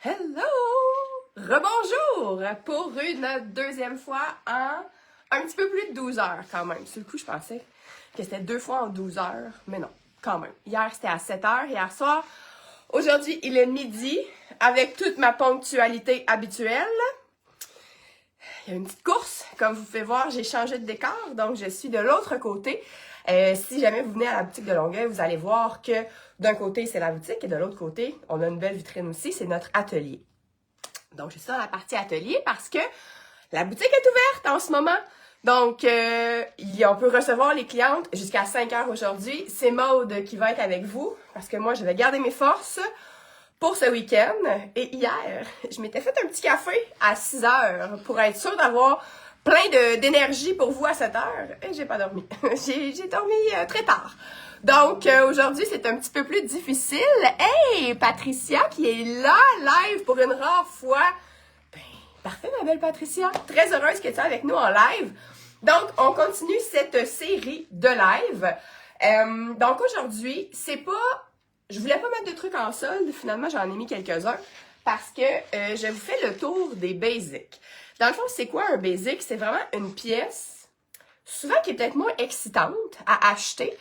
Hello! Rebonjour! Pour une deuxième fois en un petit peu plus de 12 heures quand même. Sur le coup, je pensais que c'était 2 fois en 12 heures, mais non, quand même. Hier, c'était à 7 heures, hier soir. Aujourd'hui, il est midi, avec toute ma ponctualité habituelle. Il y a une petite course. Comme vous pouvez voir, j'ai changé de décor, donc je suis de l'autre côté. Si jamais vous venez à la boutique de Longueuil, vous allez voir que d'un côté, c'est la boutique et de l'autre côté, on a une belle vitrine aussi, c'est notre atelier. Donc, je suis dans la partie atelier parce que la boutique est ouverte en ce moment. Donc, on peut recevoir les clientes jusqu'à 5 heures aujourd'hui. C'est Maude qui va être avec vous parce que moi, je vais garder mes forces pour ce week-end. Et hier, je m'étais fait un petit café à 6 heures pour être sûre d'avoir plein d'énergie pour vous à 7 heures. Et j'ai pas dormi. j'ai dormi très tard. Donc, aujourd'hui, c'est un petit peu plus difficile. Hey, Patricia qui est là, live pour une rare fois. Ben, parfait, ma belle Patricia. Très heureuse que tu es avec nous en live. Donc, on continue cette série de live. Donc, aujourd'hui, c'est pas... Je voulais pas mettre de trucs en solde. Finalement, j'en ai mis quelques-uns parce que je vous fais le tour des basics. Dans le fond, c'est quoi un basic? C'est vraiment une pièce, souvent qui est peut-être moins excitante à acheter,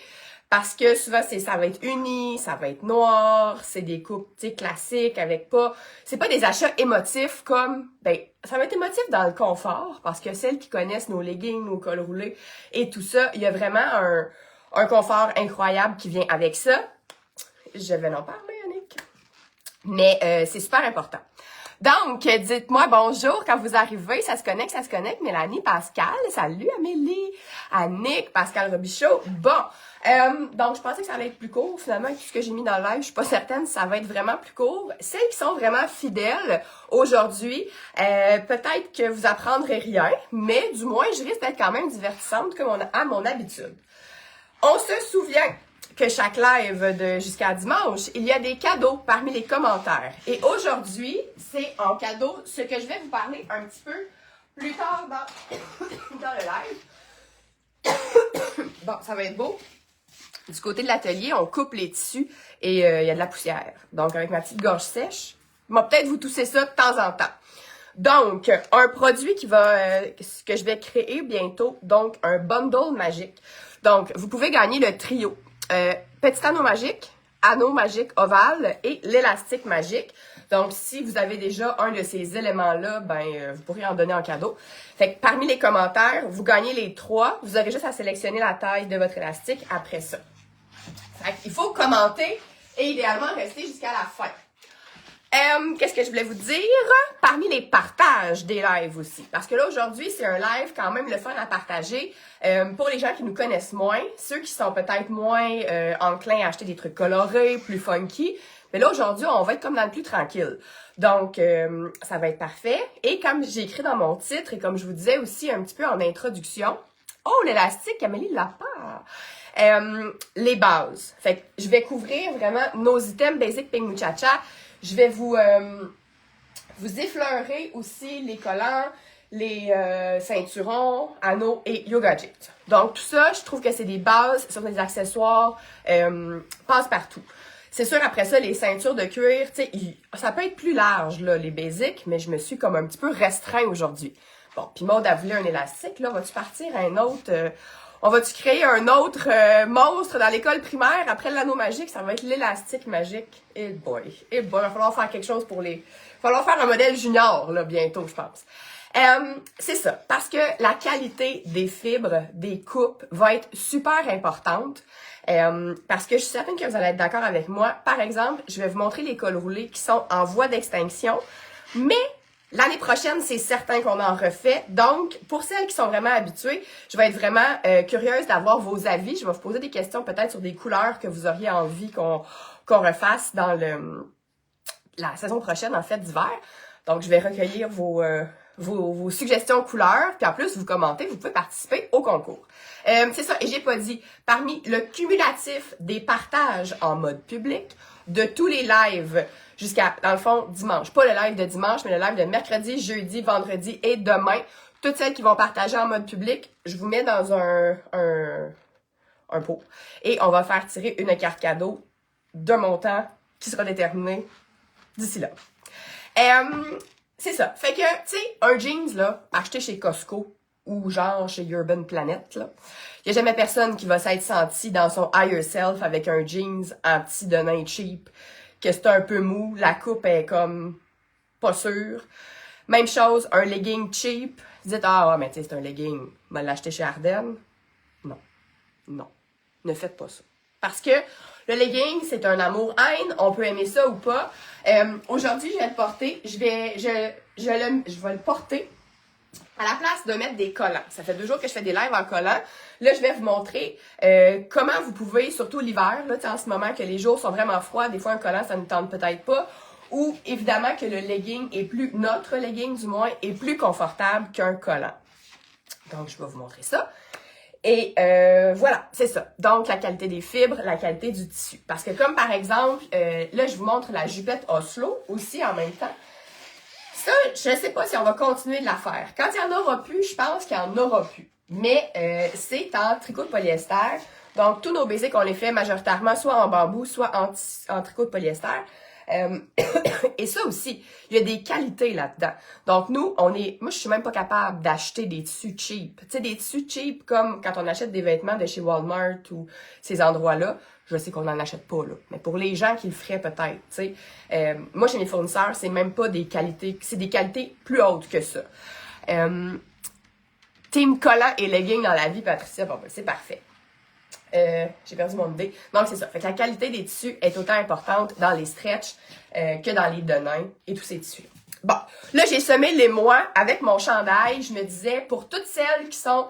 parce que souvent, ça va être uni, ça va être noir, c'est des coupes, tu sais, classiques avec pas... C'est pas des achats émotifs comme... Ben, ça va être émotif dans le confort, parce que celles qui connaissent nos leggings, nos cols roulés et tout ça, il y a vraiment un confort incroyable qui vient avec ça. Je vais en parler, Annick. Mais c'est super important. Donc, dites-moi bonjour quand vous arrivez. Ça se connecte. Mélanie, Pascal, salut Amélie, Annick, Pascal Robichaud. Bon, donc je pensais que ça allait être plus court. Finalement, avec tout ce que j'ai mis dans le live, je suis pas certaine si ça va être vraiment plus court. Celles qui sont vraiment fidèles aujourd'hui, peut-être que vous apprendrez rien, mais du moins, je risque d'être quand même divertissante comme à mon habitude. On se souvient que chaque live de jusqu'à dimanche, il y a des cadeaux parmi les commentaires. Et aujourd'hui, c'est en cadeau ce que je vais vous parler un petit peu plus tard dans le live. Bon, ça va être beau. Du côté de l'atelier, on coupe les tissus et il y a de la poussière. Donc, avec ma petite gorge sèche, peut-être vous toussez ça de temps en temps. Donc, un produit que je vais créer bientôt, donc un bundle magique. Donc, vous pouvez gagner le trio. Petit anneau magique ovale et l'élastique magique. Donc, si vous avez déjà un de ces éléments-là, vous pourrez en donner en cadeau. Fait que parmi les commentaires, vous gagnez les 3. Vous aurez juste à sélectionner la taille de votre élastique après ça. Fait qu'il faut commenter et idéalement rester jusqu'à la fin. Qu'est-ce que je voulais vous dire? Parmi les partages des lives aussi. Parce que là, aujourd'hui, c'est un live quand même le fun à partager. Pour les gens qui nous connaissent moins, ceux qui sont peut-être moins enclins à acheter des trucs colorés, plus funky. Mais là, aujourd'hui, on va être comme dans le plus tranquille. Donc, ça va être parfait. Et comme j'ai écrit dans mon titre, et comme je vous disais aussi un petit peu en introduction, oh, l'élastique, Amélie l'a pas! Les bases. Fait que je vais couvrir vraiment nos items Basic Pink Muchacha. Je vais vous effleurer aussi les collants, les ceinturons, anneaux et yoga jet. Donc, tout ça, je trouve que c'est des bases sur des accessoires passe-partout. C'est sûr, après ça, les ceintures de cuir, tu sais, ça peut être plus large, là, les basics, mais je me suis comme un petit peu restreint aujourd'hui. Bon, puis Maude a voulu un élastique, là, vas-tu partir à un autre... on va-tu créer un autre monstre dans l'école primaire? Après l'anneau magique, ça va être l'élastique magique. Et boy, il va falloir faire quelque chose pour il va falloir faire un modèle junior, là, bientôt, je pense. C'est ça, parce que la qualité des fibres, des coupes, va être super importante. Parce que je suis certaine que vous allez être d'accord avec moi. Par exemple, je vais vous montrer les cols roulés qui sont en voie d'extinction, mais l'année prochaine, c'est certain qu'on en refait. Donc, pour celles qui sont vraiment habituées, je vais être vraiment curieuse d'avoir vos avis. Je vais vous poser des questions peut-être sur des couleurs que vous auriez envie qu'on refasse dans la saison prochaine, en fait, d'hiver. Donc, je vais recueillir vos suggestions couleurs. Puis en plus, vous commentez, vous pouvez participer au concours. C'est ça, et j'ai pas dit, parmi le cumulatif des partages en mode public, de tous les lives jusqu'à, dans le fond, dimanche. Pas le live de dimanche, mais le live de mercredi, jeudi, vendredi et demain. Toutes celles qui vont partager en mode public, je vous mets dans un pot. Et on va faire tirer une carte cadeau d'un montant qui sera déterminé d'ici là. C'est ça. Fait que, tu sais, un jeans, là, acheté chez Costco ou genre chez Urban Planet, là, y a jamais personne qui va s'être senti dans son higher self avec un jeans en petit de nain cheap, que c'est un peu mou, la coupe est comme pas sûre. Même chose, un legging cheap. Vous dites, ah, ouais, mais tu sais, c'est un legging, on va l'acheter chez Ardennes. Non. Non. Ne faites pas ça. Parce que le legging, c'est un amour-haine. On peut aimer ça ou pas. Aujourd'hui, je vais le porter. Je vais le porter à la place de mettre des collants. Ça fait 2 jours que je fais des lives en collants. Là, je vais vous montrer comment vous pouvez, surtout l'hiver, là, en ce moment que les jours sont vraiment froids, des fois un collant, ça ne tente peut-être pas. Ou évidemment que le legging est notre legging du moins, est plus confortable qu'un collant. Donc, je vais vous montrer ça. Et voilà, c'est ça. Donc, la qualité des fibres, la qualité du tissu. Parce que comme par exemple, là, je vous montre la jupette Oslo aussi en même temps. Ça, je ne sais pas si on va continuer de la faire. Quand il y en aura plus, je pense qu'il y en aura plus. Mais c'est en tricot de polyester. Donc, tous nos basics, on les fait majoritairement soit en bambou, soit en tricot de polyester. Et ça aussi, il y a des qualités là-dedans. Donc nous, moi je suis même pas capable d'acheter des tissus cheap. Tu sais, des tissus cheap comme quand on achète des vêtements de chez Walmart ou ces endroits-là, je sais qu'on n'en achète pas là. Mais pour les gens qui le feraient peut-être, tu sais, moi chez mes fournisseurs, c'est même pas des qualités, c'est des qualités plus hautes que ça. Team collant et legging dans la vie, Patricia, bon ben c'est parfait. J'ai perdu mon idée. Donc, c'est ça. Fait que la qualité des tissus est autant importante dans les stretch que dans les denains et tous ces tissus. Bon, là, j'ai semé les mois avec mon chandail. Je me disais, pour toutes celles qui sont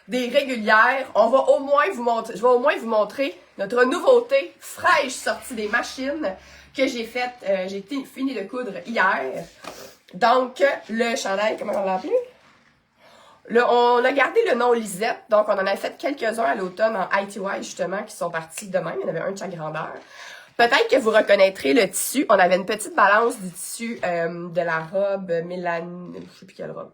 des régulières, je vais au moins vous montrer notre nouveauté fraîche sortie des machines que j'ai faite. J'ai fini de coudre hier. Donc, le chandail, comment on l'a appelé? Là, on a gardé le nom Lisette, donc on en a fait quelques-uns à l'automne en ITY justement qui sont partis de même, il y en avait un de chaque grandeur. Peut-être que vous reconnaîtrez le tissu, on avait une petite balance du tissu de la robe Mélanie, je sais plus quelle robe.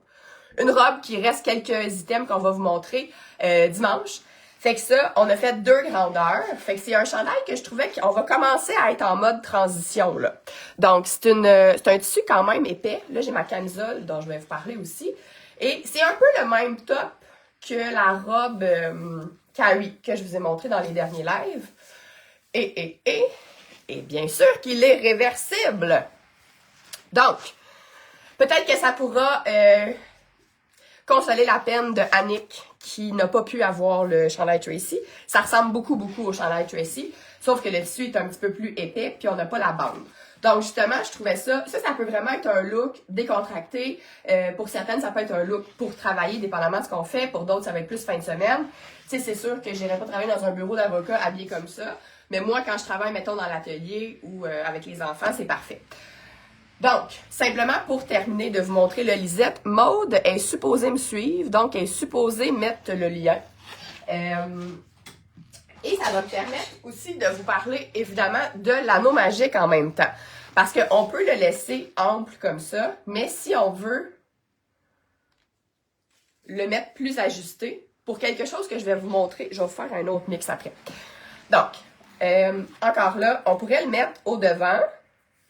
Une robe qui reste quelques items qu'on va vous montrer dimanche. Fait que ça, on a fait 2 grandeurs. Fait que c'est un chandail que je trouvais qu'on va commencer à être en mode transition là. Donc c'est un tissu quand même épais. Là j'ai ma camisole dont je vais vous parler aussi. Et c'est un peu le même top que la robe Carrie que je vous ai montré dans les derniers lives. Et bien sûr qu'il est réversible. Donc, peut-être que ça pourra consoler la peine de Annick qui n'a pas pu avoir le chandail Tracy. Ça ressemble beaucoup au chandail Tracy, sauf que le tissu est un petit peu plus épais puis on n'a pas la bande. Donc, justement, je trouvais ça peut vraiment être un look décontracté. Pour certaines, ça peut être un look pour travailler, dépendamment de ce qu'on fait. Pour d'autres, ça va être plus fin de semaine. Tu sais, c'est sûr que j'irai pas travailler dans un bureau d'avocat habillé comme ça. Mais moi, quand je travaille, mettons, dans l'atelier ou avec les enfants, c'est parfait. Donc, simplement pour terminer de vous montrer le Lisette, Maude est supposée me suivre, donc elle est supposée mettre le lien. Et ça va me permettre aussi de vous parler, évidemment, de l'anneau magique en même temps. Parce qu'on peut le laisser ample comme ça, mais si on veut le mettre plus ajusté, pour quelque chose que je vais vous montrer, je vais vous faire un autre mix après. Donc, encore là, on pourrait le mettre au devant.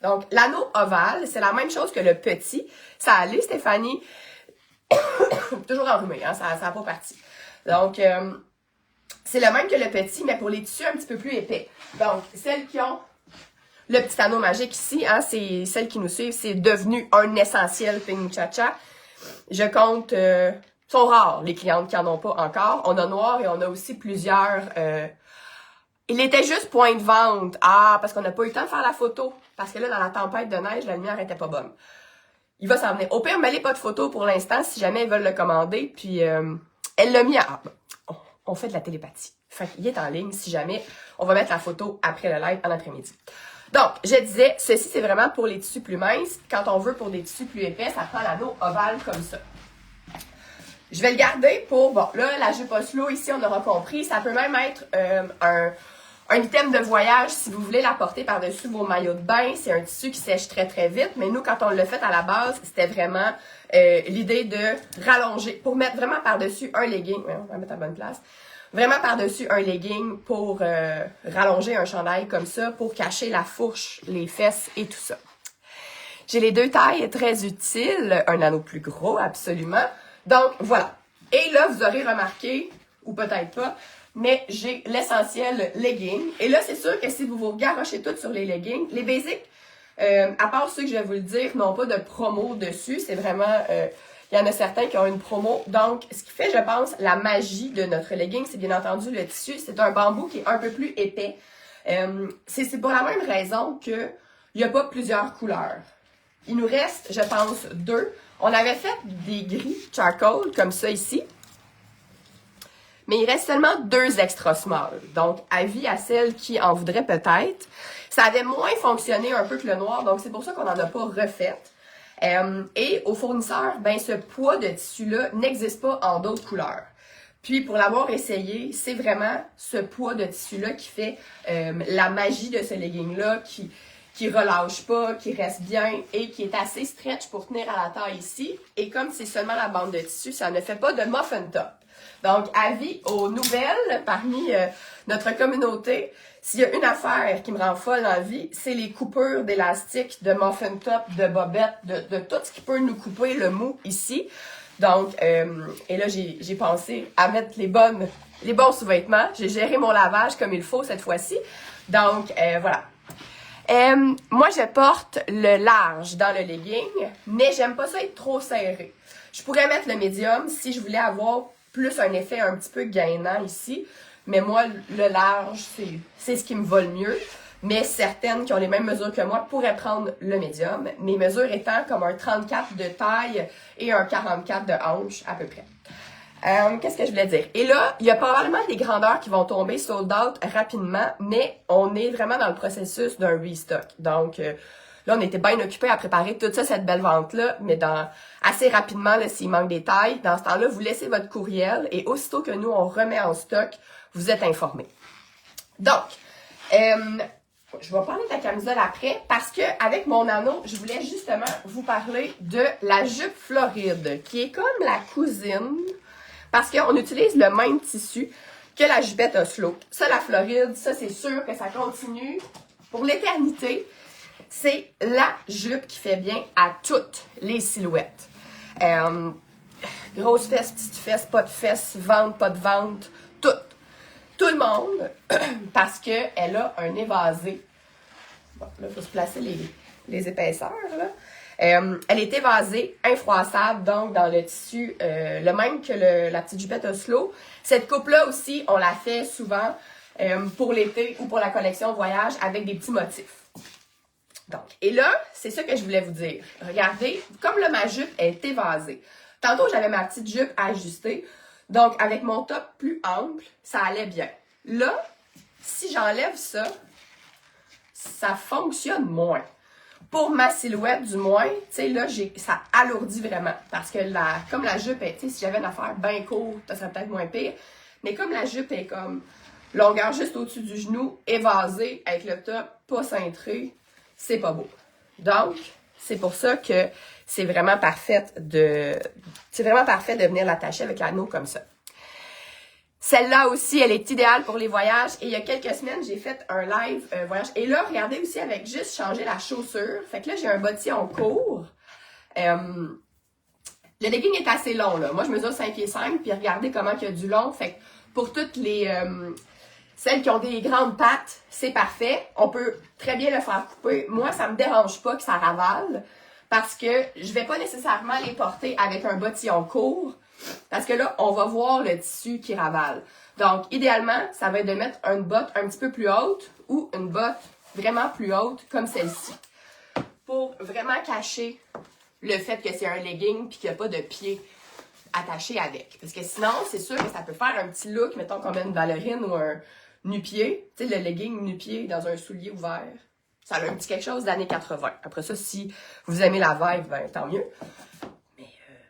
Donc, l'anneau ovale, c'est la même chose que le petit. Ça allait, Stéphanie? Toujours enrhumé, hein? Ça n'a pas parti. Donc, c'est le même que le petit, mais pour les tissus un petit peu plus épais. Donc, celles qui ont le petit anneau magique ici, hein, c'est celles qui nous suivent, c'est devenu un essentiel Pink Cha-Cha. Je compte, sont rares les clientes qui n'en ont pas encore. On a noir et on a aussi plusieurs. Il était juste point de vente. Ah, parce qu'on n'a pas eu le temps de faire la photo. Parce que là, dans la tempête de neige, la lumière était pas bonne. Il va s'en venir. Au pire, mêlez pas de photos pour l'instant si jamais ils veulent le commander. Puis, elle l'a mis à... on fait de la télépathie. Fait qu'il est en ligne si jamais. On va mettre la photo après le live en après-midi. Donc, je disais, ceci, c'est vraiment pour les tissus plus minces. Quand on veut pour des tissus plus épais, ça prend l'anneau ovale comme ça. Je vais le garder pour, bon, là, la jupe Oslo, ici, on aura compris. Ça peut même être un item de voyage si vous voulez la porter par-dessus vos maillots de bain. C'est un tissu qui sèche très, très vite. Mais nous, quand on l'a fait à la base, c'était vraiment l'idée de rallonger, pour mettre vraiment par-dessus un legging. On va mettre à la bonne place. Vraiment par-dessus un legging pour rallonger un chandail comme ça, pour cacher la fourche, les fesses et tout ça. J'ai les deux tailles très utiles, un anneau plus gros, absolument. Donc, voilà. Et là, vous aurez remarqué, ou peut-être pas, mais j'ai l'essentiel legging. Et là, c'est sûr que si vous vous garochez toutes sur les leggings, les basics, à part ceux que je vais vous le dire, n'ont pas de promo dessus. C'est vraiment... il y en a certains qui ont une promo. Donc, ce qui fait, je pense, la magie de notre legging, c'est bien entendu le tissu. C'est un bambou qui est un peu plus épais. C'est pour la même raison que il n'y a pas plusieurs couleurs. Il nous reste, je pense, 2. On avait fait des gris charcoal, comme ça ici. Mais il reste seulement 2 extra small. Donc, avis à celles qui en voudraient peut-être. Ça avait moins fonctionné un peu que le noir, donc c'est pour ça qu'on n'en a pas refait. Et au fournisseur, ben ce poids de tissu-là n'existe pas en d'autres couleurs. Puis, pour l'avoir essayé, c'est vraiment ce poids de tissu-là qui fait la magie de ce legging-là, qui relâche pas, qui reste bien et qui est assez stretch pour tenir à la taille ici. Et comme c'est seulement la bande de tissu, ça ne fait pas de muffin top. Donc, avis aux nouvelles parmi notre communauté, s'il y a une affaire qui me rend folle dans la vie, c'est les coupures d'élastique, de muffin top, de bobettes, de tout ce qui peut nous couper le mou ici. Donc, et là, j'ai pensé à mettre les bons sous-vêtements. J'ai géré mon lavage comme il faut cette fois-ci. Donc, voilà. Moi, je porte le large dans le legging, mais j'aime pas ça être trop serré. Je pourrais mettre le médium si je voulais avoir plus un effet un petit peu gainant ici. Mais moi, le large, c'est ce qui me va le mieux. Mais certaines qui ont les mêmes mesures que moi pourraient prendre le médium. Mes mesures étant comme un 34 de taille et un 44 de hanche à peu près. Qu'est-ce que je voulais dire? Et là, il y a probablement des grandeurs qui vont tomber sold out rapidement, mais on est vraiment dans le processus d'un restock. Donc, là, on était bien occupés à préparer toute ça, cette belle vente-là, mais assez rapidement, s'il manque des tailles, dans ce temps-là, vous laissez votre courriel et aussitôt que nous, on remet en stock, vous êtes informés. Donc, je vais parler de la camisole après parce que avec mon anneau, je voulais justement vous parler de la jupe Floride, qui est comme la cousine, parce qu'on utilise le même tissu que la jupette Oslo. Ça, la Floride, ça, c'est sûr que ça continue pour l'éternité. C'est la jupe qui fait bien à toutes les silhouettes. Grosse fesse, petite fesse, pas de fesse, ventre, pas de ventre, tout le monde, parce qu'elle a un évasé. Bon, là, il faut se placer les épaisseurs, là. Elle est évasée, infroissable, donc dans le tissu, le même que la petite jupette Oslo. Cette coupe-là aussi, on la fait souvent pour l'été ou pour la collection voyage avec des petits motifs. Donc, et là, c'est ça que je voulais vous dire. Regardez, comme là, ma jupe est évasée. Tantôt, j'avais ma petite jupe ajustée. Donc, avec mon top plus ample, ça allait bien. Là, si j'enlève ça, ça fonctionne moins. Pour ma silhouette, du moins, tu sais, là, ça alourdit vraiment. Parce que comme la jupe est, tu sais, si j'avais une affaire bien courte, ça serait peut-être moins pire. Mais comme la jupe est comme longueur juste au-dessus du genou, évasée, avec le top pas cintré, c'est pas beau. Donc, c'est pour ça que c'est vraiment parfait de venir l'attacher avec l'anneau comme ça. Celle-là aussi, elle est idéale pour les voyages. Et il y a quelques semaines, j'ai fait un live voyage. Et là, regardez aussi avec juste changer la chaussure. Fait que là, j'ai un bottillon court. Le legging est assez long, là. Moi, je mesure 5 pieds 5. Puis regardez comment il y a du long. Fait que pour toutes celles qui ont des grandes pattes, c'est parfait. On peut très bien le faire couper. Moi, ça me dérange pas que ça ravale. Parce que je vais pas nécessairement les porter avec un bottillon court. Parce que là, on va voir le tissu qui ravale. Donc, idéalement, ça va être de mettre une botte un petit peu plus haute ou une botte vraiment plus haute, comme celle-ci. Pour vraiment cacher le fait que c'est un legging puis qu'il n'y a pas de pied attaché avec. Parce que sinon, c'est sûr que ça peut faire un petit look, mettons qu'on met une ballerine ou un nu-pied. Tu sais, le legging nu-pied dans un soulier ouvert. Ça a un petit quelque chose d'années 80. Après ça, si vous aimez la vibe, ben tant mieux. Mais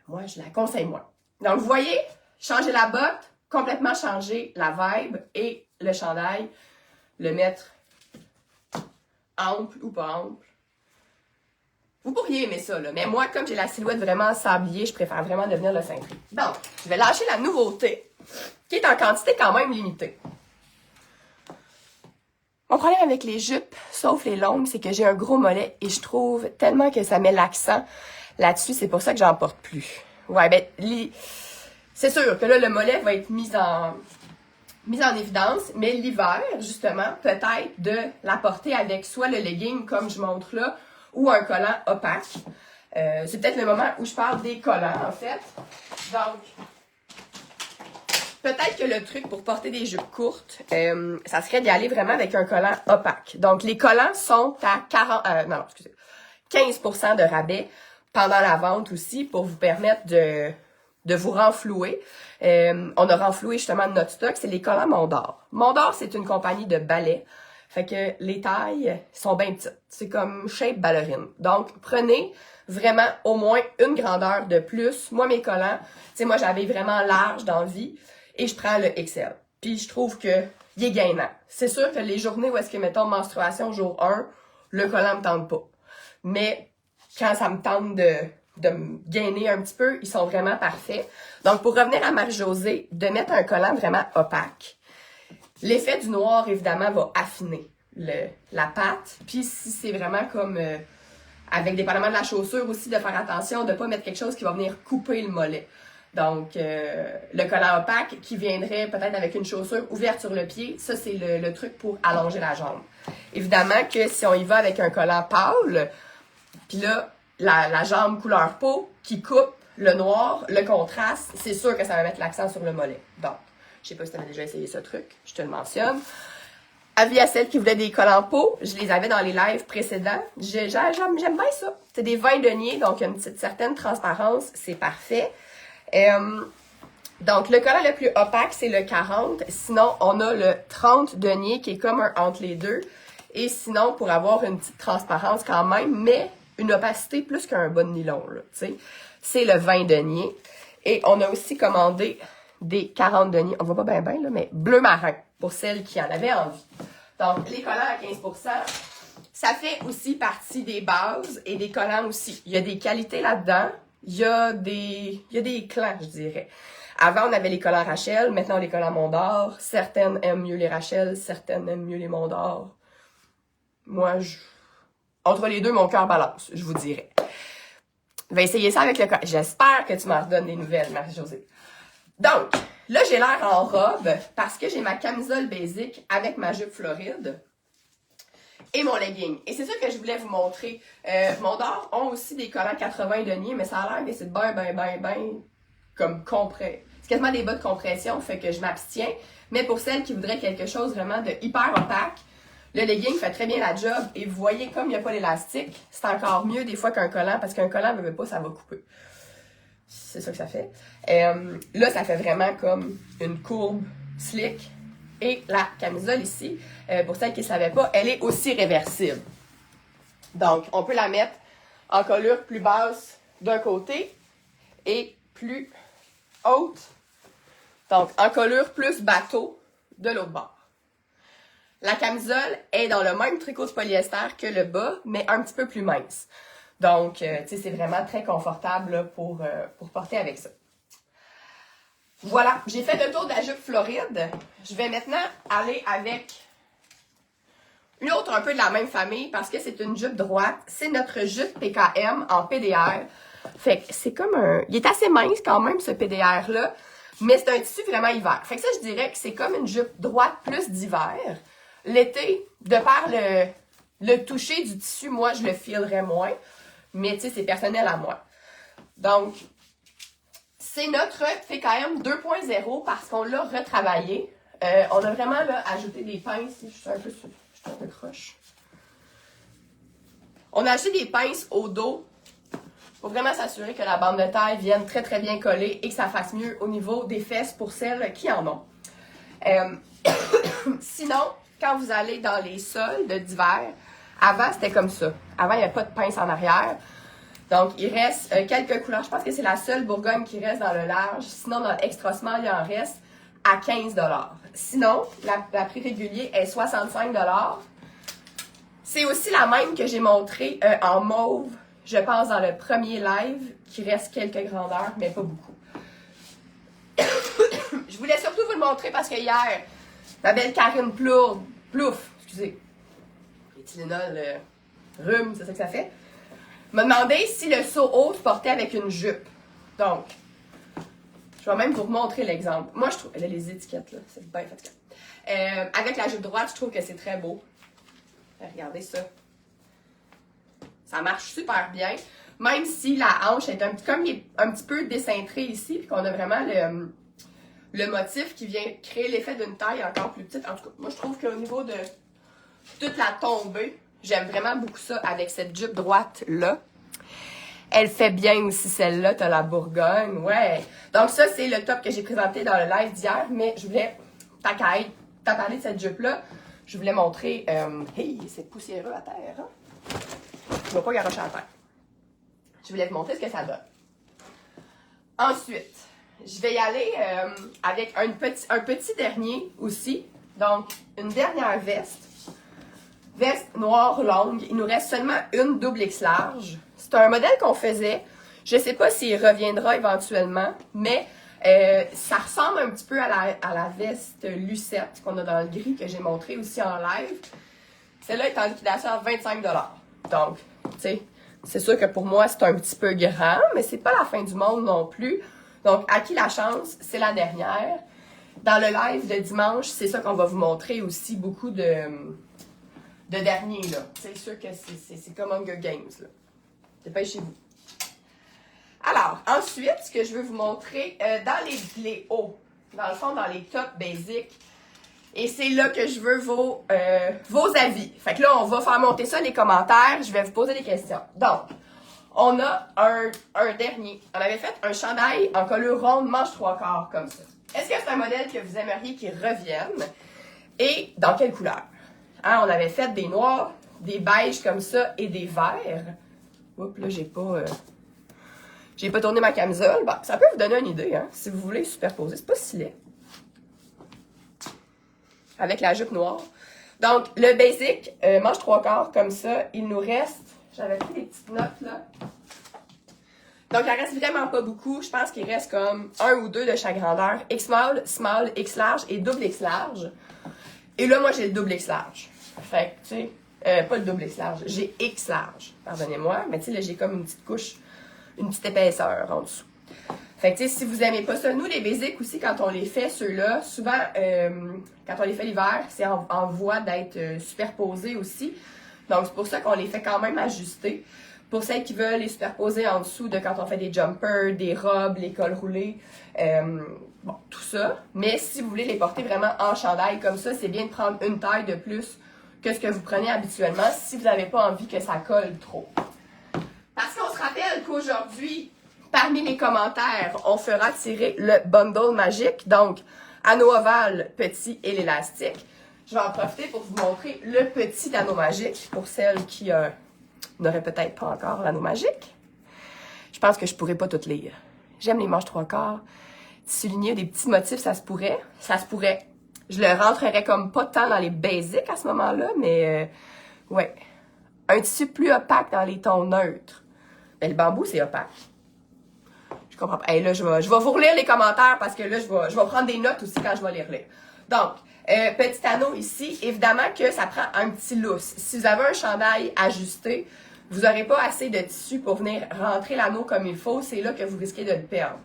moi, je la conseille moins. Donc, vous voyez, changer la botte, complètement changer la vibe et le chandail, le mettre ample ou pas ample. Vous pourriez aimer ça, là, mais moi, comme j'ai la silhouette vraiment sablier, je préfère vraiment devenir le cintré. Donc, je vais lâcher la nouveauté, qui est en quantité quand même limitée. Mon problème avec les jupes, sauf les longues, c'est que j'ai un gros mollet et je trouve tellement que ça met l'accent là-dessus, c'est pour ça que j'en porte plus. Ouais, ben, c'est sûr que là, le mollet va être mis en évidence, mais l'hiver, justement, peut-être de la porter avec soit le legging, comme je montre là, ou un collant opaque. C'est peut-être le moment où je parle des collants, en fait. Donc, peut-être que le truc pour porter des jupes courtes, ça serait d'y aller vraiment avec un collant opaque. Donc, les collants sont à 15% de rabais pendant la vente aussi pour vous permettre de vous renflouer. On a renfloué justement notre stock, c'est les collants Mondor. Mondor, c'est une compagnie de ballet. Fait que les tailles sont bien petites. C'est comme shape ballerine. Donc, prenez vraiment au moins une grandeur de plus. Moi, mes collants, tu sais, moi, j'avais vraiment large dans la vie et je prends le XL. Puis, je trouve que il est gainant. C'est sûr que les journées où est-ce que, mettons, menstruation jour 1, le collant me tente pas. Mais quand ça me tente de me gainer un petit peu, ils sont vraiment parfaits. Donc, pour revenir à Marie-Josée, de mettre un collant vraiment opaque. L'effet du noir, évidemment, va affiner la pâte. Puis si c'est vraiment comme, avec dépendamment de la chaussure aussi, de faire attention de ne pas mettre quelque chose qui va venir couper le mollet. Donc, le collant opaque qui viendrait peut-être avec une chaussure ouverte sur le pied, ça, c'est le truc pour allonger la jambe. Évidemment que si on y va avec un collant pâle, puis là, la jambe couleur peau qui coupe le noir, le contraste, c'est sûr que ça va mettre l'accent sur le mollet. Donc, je sais pas si tu avais déjà essayé ce truc, je te le mentionne. Avis à celles qui voulaient des collants peau, je les avais dans les lives précédents. J'aime bien ça. C'est des 20 deniers, donc il y a une certaine transparence, c'est parfait. Donc, le collant le plus opaque, c'est le 40. Sinon, on a le 30 deniers qui est comme un entre les deux. Et sinon, pour avoir une petite transparence quand même, mais une opacité plus qu'un bas de nylon, là, tu sais, c'est le 20 deniers. Et on a aussi commandé des 40 deniers, on voit pas bien, là, mais bleu marin, pour celles qui en avaient envie. Donc, les collants à 15%, ça fait aussi partie des bases et des collants aussi. Il y a des qualités là-dedans, il y a des clans, je dirais. Avant, on avait les collants Rachel, maintenant les collants Mondor. Certaines aiment mieux les Rachel, certaines aiment mieux les Mondor. Moi, entre les deux, mon cœur balance, je vous dirais. Je vais essayer ça avec le collant. J'espère que tu m'en redonnes des nouvelles, Marie-Josée. Donc, là, j'ai l'air en robe parce que j'ai ma camisole basic avec ma jupe Floride et mon legging. Et c'est ça que je voulais vous montrer. Mondor ont aussi des collants 80 deniers, mais ça a l'air que c'est bien comme comprès. C'est quasiment des bas de compression, fait que je m'abstiens. Mais pour celles qui voudraient quelque chose vraiment de hyper opaque, le legging fait très bien la job. Et vous voyez, comme il n'y a pas l'élastique, c'est encore mieux des fois qu'un collant, parce qu'un collant ne veut pas, ça va couper. C'est ça que ça fait. Là, ça fait vraiment comme une courbe slick. Et la camisole ici, pour celles qui ne savaient pas, elle est aussi réversible. Donc, on peut la mettre en colure plus basse d'un côté et plus haute. Donc, en colure plus bateau de l'autre bord. La camisole est dans le même tricot de polyester que le bas, mais un petit peu plus mince. Donc, tu sais, c'est vraiment très confortable là, pour porter avec ça. Voilà, j'ai fait le tour de la jupe Floride. Je vais maintenant aller avec une autre un peu de la même famille parce que c'est une jupe droite. C'est notre jupe PKM en PDR. Fait que c'est comme un... Il est assez mince quand même, ce PDR-là, mais c'est un tissu vraiment hiver. Fait que ça, je dirais que c'est comme une jupe droite plus d'hiver. L'été, de par le toucher du tissu, moi, je le filerais moins. Mais, tu sais, c'est personnel à moi. Donc, c'est notre PKM 2.0 parce qu'on l'a retravaillé. On a vraiment là, ajouté des pinces. Je suis un peu croche. On a ajouté des pinces au dos pour vraiment s'assurer que la bande de taille vienne très, très bien coller et que ça fasse mieux au niveau des fesses pour celles qui en ont. Sinon, quand vous allez dans les soldes d'hiver, avant, c'était comme ça. Avant, il n'y avait pas de pince en arrière. Donc, il reste quelques couleurs. Je pense que c'est la seule Bourgogne qui reste dans le large. Sinon, dans l'extra small, il en reste à 15 $. Sinon, la prix régulier est 65 $. C'est aussi la même que j'ai montrée en mauve, je pense, dans le premier live, qui reste quelques grandeurs, mais pas beaucoup. Je voulais surtout vous le montrer parce que hier, ma belle Karine Plouf, excusez, Tylenol, rhume, c'est ça que ça fait. M'a demandé si le saut haut se portait avec une jupe. Donc, je vais même vous montrer l'exemple. Moi, je trouve, là, les étiquettes, là, c'est bien fatigant. Avec la jupe droite, je trouve que c'est très beau. Regardez ça. Ça marche super bien. Même si la hanche est comme il est un petit peu décintrée ici, puis qu'on a vraiment le motif qui vient créer l'effet d'une taille encore plus petite. En tout cas, moi, je trouve qu'au niveau de toute la tombée, j'aime vraiment beaucoup ça avec cette jupe droite-là. Elle fait bien aussi celle-là, t'as la Bourgogne, ouais. Donc ça, c'est le top que j'ai présenté dans le live d'hier, mais je voulais, t'as parlé de cette jupe-là, je voulais montrer, hey, c'est poussiéreux à terre, hein? Je ne vais pas garocher à terre. Je voulais vous montrer ce que ça donne. Ensuite, je vais y aller avec un petit dernier aussi. Donc, une dernière veste. Veste noire longue. Il nous reste seulement une double X large. C'est un modèle qu'on faisait. Je ne sais pas s'il reviendra éventuellement, mais ça ressemble un petit peu à la veste Lucette qu'on a dans le gris que j'ai montré aussi en live. Celle-là est en liquidation à 25 $. Donc, tu sais, c'est sûr que pour moi, c'est un petit peu grand, mais c'est pas la fin du monde non plus. Donc, à qui la chance, c'est la dernière. Dans le live de dimanche, c'est ça qu'on va vous montrer aussi beaucoup de derniers, là. C'est sûr que c'est comme Hunger Games, là. Dépêchez-vous. Alors, ensuite, ce que je veux vous montrer, dans les hauts, dans le fond, dans les tops basiques, et c'est là que je veux vos avis. Fait que là, on va faire monter ça, les commentaires. Je vais vous poser des questions. Donc, on a un dernier. On avait fait un chandail en colure ronde, manche 3/4, comme ça. Est-ce que c'est un modèle que vous aimeriez qu'il revienne? Et dans quelle couleur? Hein, on avait fait des noirs, des beiges comme ça et des verts. Oups, là, j'ai pas tourné ma camisole. Bon, ça peut vous donner une idée, hein, si vous voulez superposer. C'est pas si laid. Avec la jupe noire. Donc, le basic, manche 3/4 comme ça, il nous reste, j'avais pris des petites notes là. Donc, il en reste vraiment pas beaucoup. Je pense qu'il reste comme un ou deux de chaque grandeur. X small, X large et double X large. Et là, moi, j'ai le double X large. Fait que, tu sais, pas le double X large, j'ai X large. Pardonnez-moi, mais tu sais, là, j'ai comme une petite couche, une petite épaisseur en dessous. Fait que, tu sais, si vous aimez pas ça, nous, les basics aussi, quand on les fait, ceux-là, souvent, quand on les fait l'hiver, c'est en voie d'être superposés aussi. Donc, c'est pour ça qu'on les fait quand même ajuster. Pour celles qui veulent les superposer en dessous de quand on fait des jumpers, des robes, les cols roulés, bon, tout ça. Mais si vous voulez les porter vraiment en chandail comme ça, c'est bien de prendre une taille de plus que ce que vous prenez habituellement si vous n'avez pas envie que ça colle trop. Parce qu'on se rappelle qu'aujourd'hui, parmi les commentaires, on fera tirer le bundle magique, donc anneau ovale, petit et l'élastique. Je vais en profiter pour vous montrer le petit anneau magique pour celles qui n'auraient peut-être pas encore l'anneau magique. Je pense que je pourrais pas tout lire. J'aime les manches 3/4. Souligner des petits motifs, ça se pourrait. Ça se pourrait. Je le rentrerais comme pas tant dans les basics à ce moment-là, mais ouais. Un tissu plus opaque dans les tons neutres. Ben, le bambou, c'est opaque. Je comprends pas. Hey, là, je vais vous relire les commentaires parce que là, je vais prendre des notes aussi quand je vais les relire. Donc, petit anneau ici, évidemment que ça prend un petit lousse. Si vous avez un chandail ajusté, vous n'aurez pas assez de tissu pour venir rentrer l'anneau comme il faut. C'est là que vous risquez de le perdre.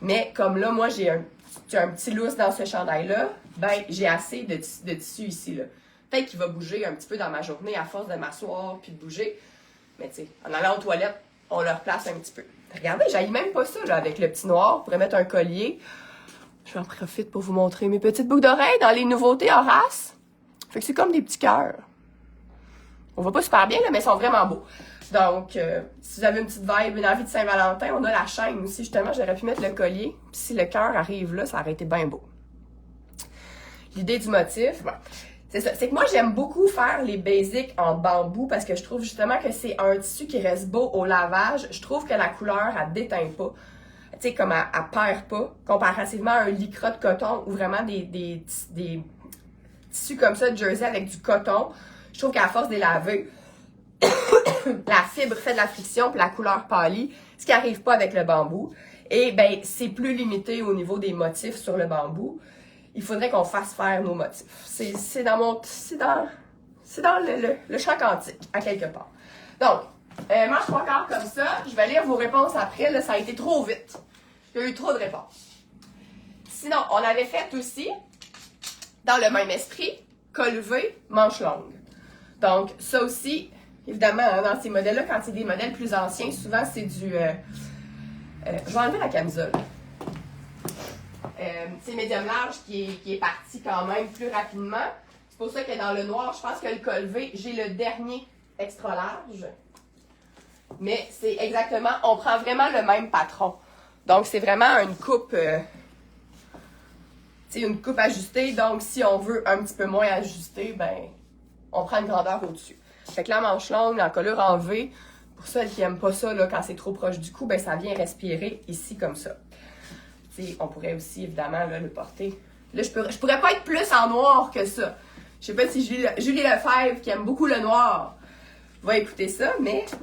Mais comme là, moi, j'ai un petit lousse dans ce chandail-là, ben j'ai assez de tissu ici, là. Peut-être qu'il va bouger un petit peu dans ma journée à force de m'asseoir puis de bouger. Mais tu sais, en allant aux toilettes, on le replace un petit peu. Regardez, j'aille même pas ça, là, avec le petit noir. Je pourrais mettre un collier. J'en profite pour vous montrer mes petites boucles d'oreilles dans les nouveautés Horace. Fait que c'est comme des petits cœurs. On voit pas super bien, là, mais ils sont vraiment beaux. Donc, si vous avez une petite vibe, une envie de Saint-Valentin, on a la chaîne aussi, justement, j'aurais pu mettre le collier. Puis si le cœur arrive là, ça aurait été bien beau. L'idée du motif, bon, c'est ça. C'est que moi, j'aime beaucoup faire les basics en bambou parce que je trouve justement que c'est un tissu qui reste beau au lavage. Je trouve que la couleur, elle déteint pas. Tu sais, comme elle perd pas, comparativement à un lycra de coton ou vraiment des tissus comme ça de jersey avec du coton. Je trouve qu'à force de les laver, la fibre fait de la friction puis la couleur pâlit, ce qui n'arrive pas avec le bambou. Et ben c'est plus limité au niveau des motifs sur le bambou. Il faudrait qu'on fasse faire nos motifs. C'est dans C'est dans le champ quantique, à quelque part. Donc, manche 3/4 comme ça. Je vais lire vos réponses après. Là, ça a été trop vite. Il y a eu trop de réponses. Sinon, on avait fait aussi, dans le même esprit, col levé, manche longue. Donc, ça aussi, évidemment, hein, dans ces modèles-là, quand c'est des modèles plus anciens, souvent c'est du... je vais enlever la camisole. C'est médium large qui est parti quand même plus rapidement. C'est pour ça que dans le noir, je pense que le col V, j'ai le dernier extra large. Mais c'est exactement, on prend vraiment le même patron. Donc, c'est vraiment une coupe, une coupe ajustée. Donc, si on veut un petit peu moins ajuster, ben, on prend une grandeur au-dessus. Fait que la manche longue, l'encolure en V, pour celles qui n'aiment pas ça, là, quand c'est trop proche du cou, ben, ça vient respirer ici comme ça. T'sais, on pourrait aussi, évidemment, là, le porter. Là, je pourrais pas être plus en noir que ça. Je sais pas si Julie Lefebvre, qui aime beaucoup le noir, va écouter ça, mais, tu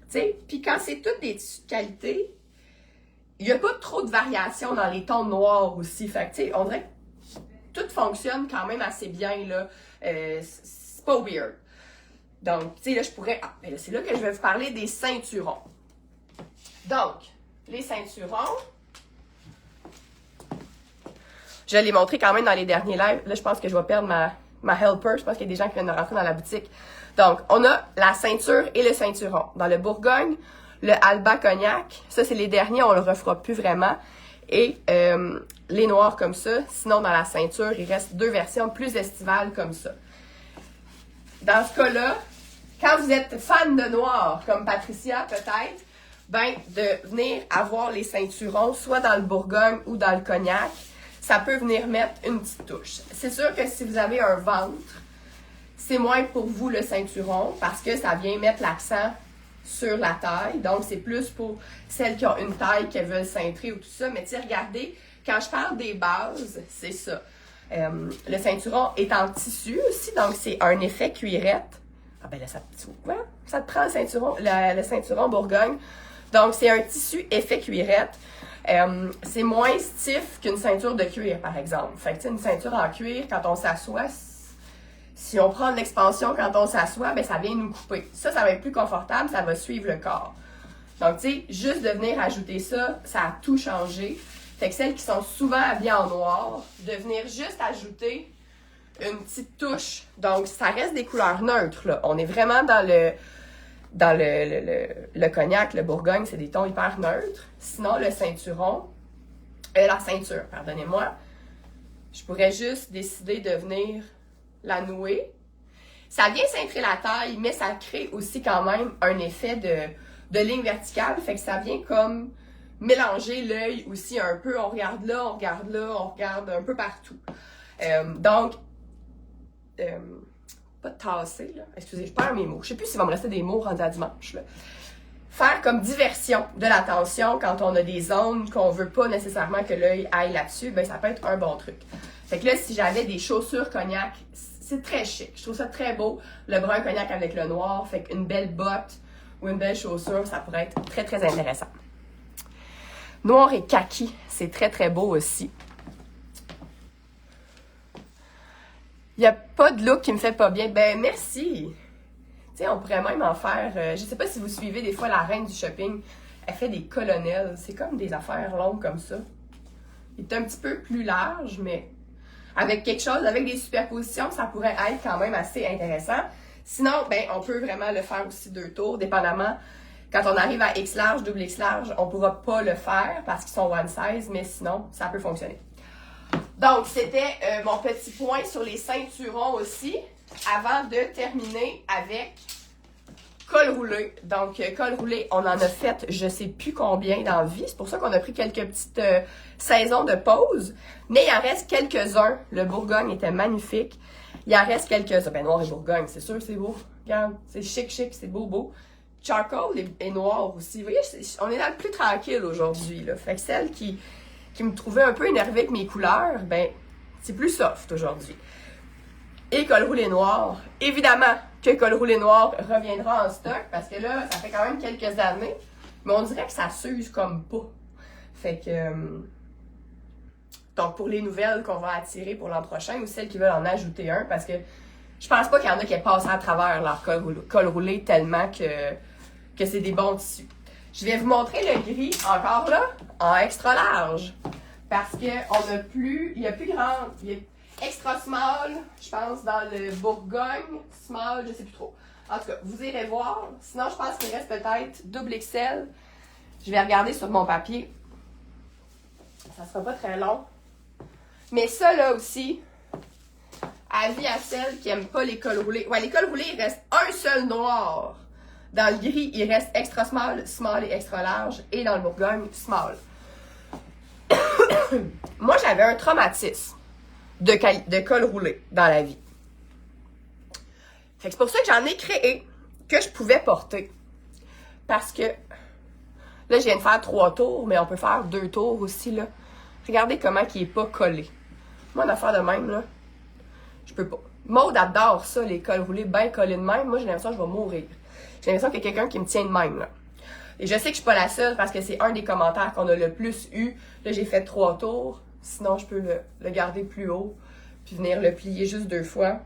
sais, puis quand c'est toutes des tissus de qualité, il n'y a pas trop de variation dans les tons noirs aussi. Fait que, tu sais, on dirait que tout fonctionne quand même assez bien, là. C'est pas weird. Donc, tu sais, là, je pourrais... Ah, ben là, c'est là que je vais vous parler des ceinturons. Donc, les ceinturons... Je l'ai montré quand même dans les derniers lives. Là, je pense que je vais perdre ma helper. Je pense qu'il y a des gens qui viennent de rentrer dans la boutique. Donc, on a la ceinture et le ceinturon. Dans le Bourgogne, le Alba Cognac, ça, c'est les derniers. On le refera plus vraiment. Et les noirs comme ça. Sinon, dans la ceinture, il reste 2 versions plus estivales comme ça. Dans ce cas-là, quand vous êtes fan de noir, comme Patricia peut-être, ben, de venir avoir les ceinturons, soit dans le Bourgogne ou dans le Cognac, ça peut venir mettre une petite touche. C'est sûr que si vous avez un ventre, c'est moins pour vous le ceinturon parce que ça vient mettre l'accent sur la taille. Donc, c'est plus pour celles qui ont une taille, qui veulent cintrer ou tout ça. Mais tu sais, regardez, quand je parle des bases, c'est ça. Le ceinturon est en tissu aussi, donc c'est un effet cuirette. Ah ben là, ça te prend le ceinturon Bourgogne. Donc, c'est un tissu effet cuirette. C'est moins stiff qu'une ceinture de cuir, par exemple. Fait que, une ceinture en cuir, quand on s'assoit, si on prend de l'expansion quand on s'assoit, ben ça vient nous couper. Ça va être plus confortable, ça va suivre le corps. Donc, tu sais, juste de venir ajouter ça, ça a tout changé. Fait que celles qui sont souvent habillées en noir, de venir juste ajouter une petite touche. Donc, ça reste des couleurs neutres, là. On est vraiment dans le cognac, le Bourgogne, c'est des tons hyper neutres. Sinon, le ceinturon, la ceinture, pardonnez-moi, je pourrais juste décider de venir la nouer. Ça vient cintrer la taille, mais ça crée aussi quand même un effet de ligne verticale, fait que ça vient comme mélanger l'œil aussi un peu. On regarde là, on regarde là, on regarde un peu partout. Donc, pas de tasser, là. Excusez, je perds mes mots. Je sais plus s'il va me rester des mots rendus à dimanche, là. Faire comme diversion de l'attention quand on a des zones qu'on veut pas nécessairement que l'œil aille là-dessus, ben ça peut être un bon truc. Fait que là, si j'avais des chaussures cognac, c'est très chic. Je trouve ça très beau, le brun cognac avec le noir. Fait qu'une belle botte ou une belle chaussure, ça pourrait être très, très intéressant. Noir et kaki, c'est très, très beau aussi. Il n'y a pas de look qui me fait pas bien. Ben, merci! Tu sais, on pourrait même en faire... je sais pas si vous suivez des fois la reine du shopping. Elle fait des colonels. C'est comme des affaires longues comme ça. Il est un petit peu plus large, mais avec quelque chose, avec des superpositions, ça pourrait être quand même assez intéressant. Sinon, ben, on peut vraiment le faire aussi 2 tours, dépendamment. Quand on arrive à X large, double X large, on pourra pas le faire parce qu'ils sont one size, mais sinon, ça peut fonctionner. Donc, c'était mon petit point sur les ceinturons aussi, avant de terminer avec col roulé. Donc, col roulé, on en a fait je sais plus combien dans la vie. C'est pour ça qu'on a pris quelques petites saisons de pause. Mais il en reste quelques-uns. Le Bourgogne était magnifique. Il en reste quelques-uns. Ben, noir et Bourgogne, c'est sûr, c'est beau. Regarde, c'est chic, c'est beau. Charcoal est noir aussi. Vous voyez, on est dans le plus tranquille aujourd'hui, là. Fait que celle qui me trouvait un peu énervée avec mes couleurs, ben, c'est plus soft aujourd'hui. Et col roulé noir. Évidemment que col roulé noir reviendra en stock parce que là, ça fait quand même quelques années. Mais on dirait que ça s'use comme pas. Fait que... donc, pour les nouvelles qu'on va attirer pour l'an prochain ou celles qui veulent en ajouter un, parce que Je pense pas qu'il y en a qui aient passé à travers leur col roulé tellement que c'est des bons tissus. Je vais vous montrer le gris, encore là, en extra large. Parce que on a plus, il y a plus grand, il y a extra small, je pense, dans le Bourgogne, small, je sais plus trop. En tout cas, vous irez voir. Sinon, je pense qu'il reste peut-être double XL. Je vais regarder sur mon papier. Ça sera pas très long. Mais ça, là aussi, avis à celles qui n'aiment pas les cols roulés. Ouais, les cols roulés, il reste un seul noir. Dans le gris, il reste extra small, small et extra large. Et dans le Bourgogne, small. Moi, j'avais un traumatisme de col roulé dans la vie. Fait que c'est pour ça que j'en ai créé que je pouvais porter. Parce que là, je viens de faire 3 tours, mais on peut faire 2 tours aussi, là. Regardez comment il n'est pas collé. Moi, une affaire de même, là, je peux pas. Maud adore ça, les cols roulés bien collés de même. Moi, j'ai l'impression que je vais mourir. J'ai l'impression qu'il y a quelqu'un qui me tient de même, là. Et je sais que je suis pas la seule parce que c'est un des commentaires qu'on a le plus eu. Là, j'ai fait 3 tours. Sinon, je peux le garder plus haut puis venir le plier juste 2 fois.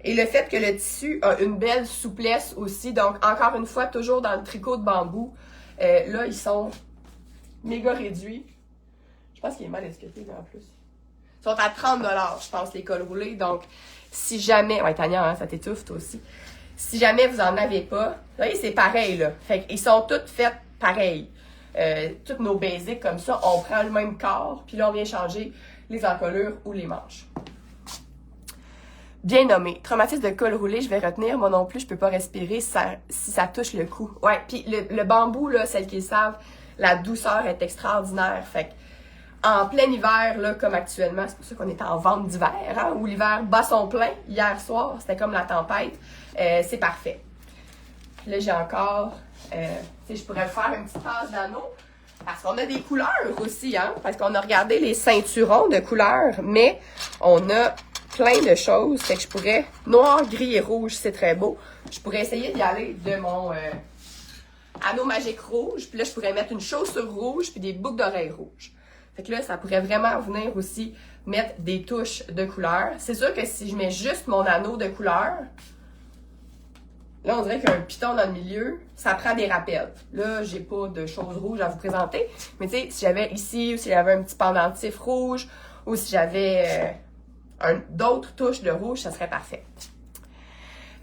Et le fait que le tissu a une belle souplesse aussi. Donc, encore une fois, toujours dans le tricot de bambou. Là, ils sont méga réduits. Je pense qu'il est mal esquetté, là, en plus. Ils sont à 30 $, je pense, les cols roulés. Donc, si jamais... Ouais, Tania, hein, ça t'étouffe, toi aussi. Si jamais vous en avez pas, vous voyez, c'est pareil, là. Fait qu'ils sont toutes faites pareil. Toutes nos basics comme ça, on prend le même corps, puis là, on vient changer les encolures ou les manches. Bien nommé. Traumatisme de col roulé, je vais retenir. Moi non plus, je peux pas respirer si ça touche le cou. Ouais, puis le bambou, là, celles qui le savent, la douceur est extraordinaire. Fait que, en plein hiver, là, comme actuellement, c'est pour ça qu'on est en vente d'hiver, hein, où l'hiver bat son plein. Hier soir, c'était comme la tempête. C'est parfait. Puis là, j'ai encore... tu sais, je pourrais faire une petite tasse d'anneau. Parce qu'on a des couleurs aussi, hein. Parce qu'on a regardé les ceinturons de couleurs, mais on a plein de choses. Fait que je pourrais... Noir, gris et rouge, c'est très beau. Je pourrais essayer d'y aller de mon anneau magique rouge. Puis là, je pourrais mettre une chaussure rouge puis des boucles d'oreilles rouges. Fait que là, ça pourrait vraiment venir aussi mettre des touches de couleur. C'est sûr que si je mets juste mon anneau de couleur, là, on dirait qu'il y a un piton dans le milieu, ça prend des rappels. Là, j'ai pas de choses rouges à vous présenter. Mais tu sais, si j'avais ici, ou si j'avais un petit pendentif rouge, ou si j'avais d'autres touches de rouge, ça serait parfait.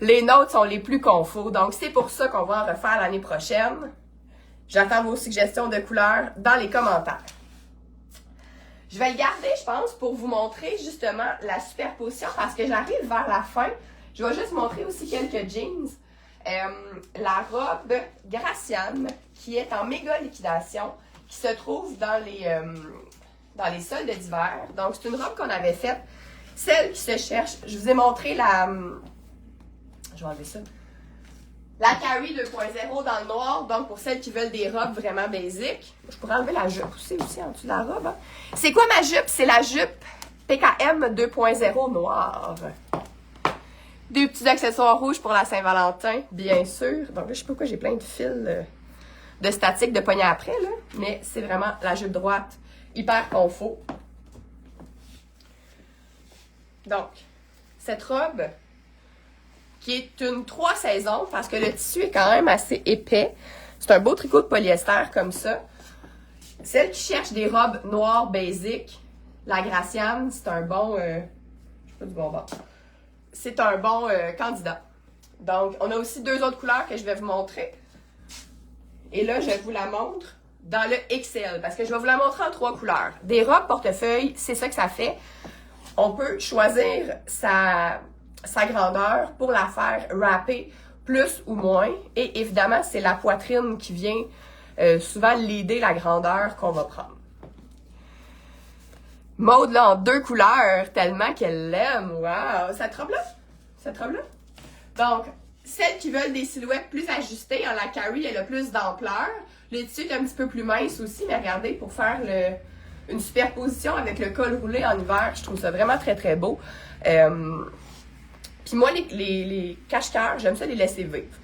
Les notes sont les plus confos, donc c'est pour ça qu'on va en refaire l'année prochaine. J'attends vos suggestions de couleurs dans les commentaires. Je vais le garder, je pense, pour vous montrer justement la superposition, parce que j'arrive vers la fin. Je vais juste montrer aussi quelques jeans. La robe Graciane, qui est en méga liquidation, qui se trouve dans les soldes d'hiver. Donc, c'est une robe qu'on avait faite. Celle qui se cherche, je vous ai montré la... Je vais enlever ça. La Carrie 2.0 dans le noir, donc pour celles qui veulent des robes vraiment basiques. Je pourrais enlever la jupe aussi en dessous de la robe. Hein. C'est quoi ma jupe? C'est la jupe PKM 2.0 noire. Des petits accessoires rouges pour la Saint-Valentin, bien sûr. Donc là, je sais pas pourquoi j'ai plein de fils de statique de poignet après, là. Mais c'est vraiment la jupe droite, hyper confort. Donc, cette robe, qui est une 3 saisons, parce que le tissu est quand même assez épais. C'est un beau tricot de polyester comme ça. Celles qui cherchent des robes noires basiques, la Graciane, c'est un bon... je sais pas du bon bord. C'est un bon candidat. Donc, on a aussi 2 autres couleurs que je vais vous montrer. Et là, je vous la montre dans le XL, parce que je vais vous la montrer en 3 couleurs. Des robes portefeuille, c'est ça que ça fait. On peut choisir sa grandeur pour la faire wrapper plus ou moins. Et évidemment, c'est la poitrine qui vient souvent l'aider la grandeur qu'on va prendre. Maud, là, en 2 couleurs, tellement qu'elle l'aime. Wow! Cette robe-là? Cette robe-là? Donc, celles qui veulent des silhouettes plus ajustées, en la Carrie, elle a plus d'ampleur. Le tissu est un petit peu plus mince aussi, mais regardez, pour faire une superposition avec le col roulé en hiver, je trouve ça vraiment très, très beau. Puis moi, les cache-cœurs, j'aime ça les laisser vivre.